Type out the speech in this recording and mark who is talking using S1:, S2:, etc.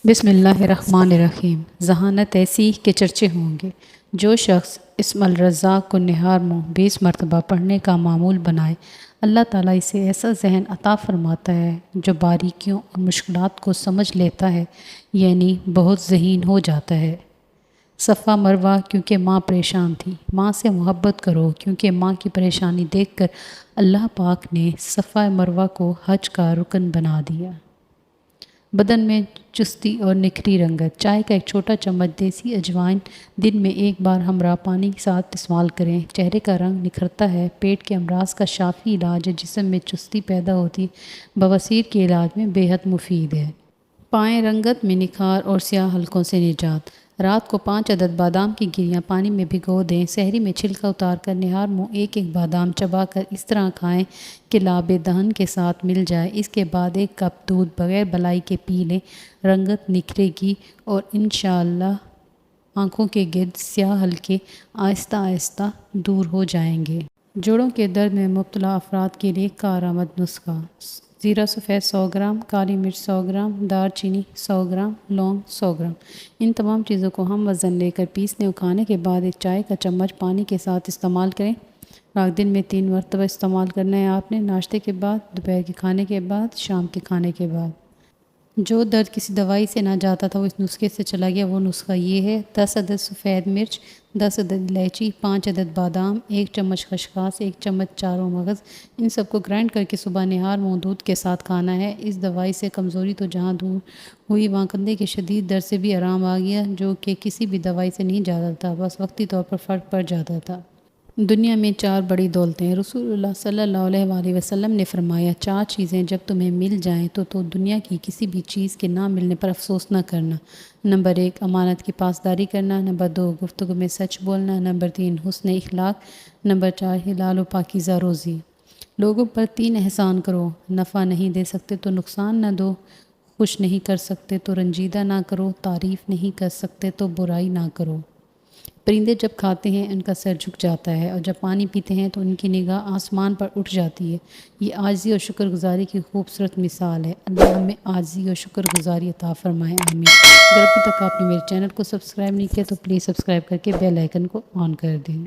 S1: بسم اللہ الرحمن الرحیم۔ ذہانت ایسی کہ چرچے ہوں گے۔ جو شخص اسم الرزاق کو نہار منہ 20 مرتبہ پڑھنے کا معمول بنائے، اللہ تعالیٰ اسے ایسا ذہن عطا فرماتا ہے جو باریکیوں اور مشکلات کو سمجھ لیتا ہے، یعنی بہت ذہین ہو جاتا ہے۔ صفا مروہ کیونکہ ماں پریشان تھی۔ ماں سے محبت کرو کیونکہ ماں کی پریشانی دیکھ کر اللہ پاک نے صفا مروہ کو حج کا رکن بنا دیا۔ بدن میں چستی اور نکھری رنگت۔ چائے کا ایک چھوٹا چمچ دیسی اجوائن دن میں ایک بار ہمراہ پانی کے ساتھ استعمال کریں۔ چہرے کا رنگ نکھرتا ہے۔ پیٹ کے امراض کا شافی علاج ہے۔ جسم میں چستی پیدا ہوتی ہے۔ بواسیر کے علاج میں بے حد مفید ہے۔ پائیں رنگت میں نکھار اور سیاہ حلقوں سے نجات۔ رات کو 5 عدد بادام کی گریاں پانی میں بھگو دیں۔ سحری میں چھلکا اتار کر نہار منہ ایک ایک بادام چبا کر اس طرح کھائیں کہ لعاب دہن کے ساتھ مل جائے۔ اس کے بعد 1 کپ دودھ بغیر بلائی کے پی لیں۔ رنگت نکھرے گی اور انشاءاللہ آنکھوں کے گرد سیاہ حلقے آہستہ آہستہ دور ہو جائیں گے۔ جوڑوں کے درد میں مبتلا افراد کے لیے کارآمد نسخہ۔ زیرہ سفید 100 گرام، کالی مرچ 100 گرام، دار چینی 100 گرام، لونگ 100 گرام۔ ان تمام چیزوں کو ہم وزن لے کر پیسنے اور کھانے کے بعد 1 چائے کا چمچ پانی کے ساتھ استعمال کریں۔ رات دن میں 3 مرتبہ استعمال کرنا ہے آپ نے، ناشتے کے بعد، دوپہر کے کھانے کے بعد، شام کے کھانے کے بعد۔ جو درد کسی دوائی سے نہ جاتا تھا وہ اس نسخے سے چلا گیا۔ وہ نسخہ یہ ہے: 10 عدد سفید مرچ، 10 عدد الائچی، 5 عدد بادام، 1 چمچ خشخاش، 1 چمچ چاروں مغز۔ ان سب کو گرائنڈ کر کے صبح نہار منہ دودھ کے ساتھ کھانا ہے۔ اس دوائی سے کمزوری تو جہاں دور ہوئی، وہاں کندھے کے شدید درد سے بھی آرام آ گیا، جو کہ کسی بھی دوائی سے نہیں جاتا تھا، بس وقتی طور پر فرق پڑ جاتا تھا۔ دنیا میں 4 بڑی دولتیں۔ رسول اللہ صلی اللہ علیہ وآلہ وسلم نے فرمایا، 4 چیزیں جب تمہیں مل جائیں تو دنیا کی کسی بھی چیز کے نہ ملنے پر افسوس نہ کرنا۔ نمبر 1 امانت کی پاسداری کرنا، نمبر 2 گفتگو میں سچ بولنا، نمبر 3 حسن اخلاق، نمبر 4 حلال و پاکیزہ روزی۔ لوگوں پر 3 احسان کرو: نفع نہیں دے سکتے تو نقصان نہ دو، خوش نہیں کر سکتے تو رنجیدہ نہ کرو، تعریف نہیں کر سکتے تو برائی نہ کرو۔ پرندے جب کھاتے ہیں ان کا سر جھک جاتا ہے، اور جب پانی پیتے ہیں تو ان کی نگاہ آسمان پر اٹھ جاتی ہے۔ یہ عاجزی اور شکر گزاری کی خوبصورت مثال ہے۔ اللہ ہمیں عاجزی اور شکر گزاری عطا فرمائے، آمین۔ اگر ابھی تک آپ نے میرے چینل کو سبسکرائب نہیں کیا تو پلیز سبسکرائب کر کے بیل آئیکن کو آن کر دیں۔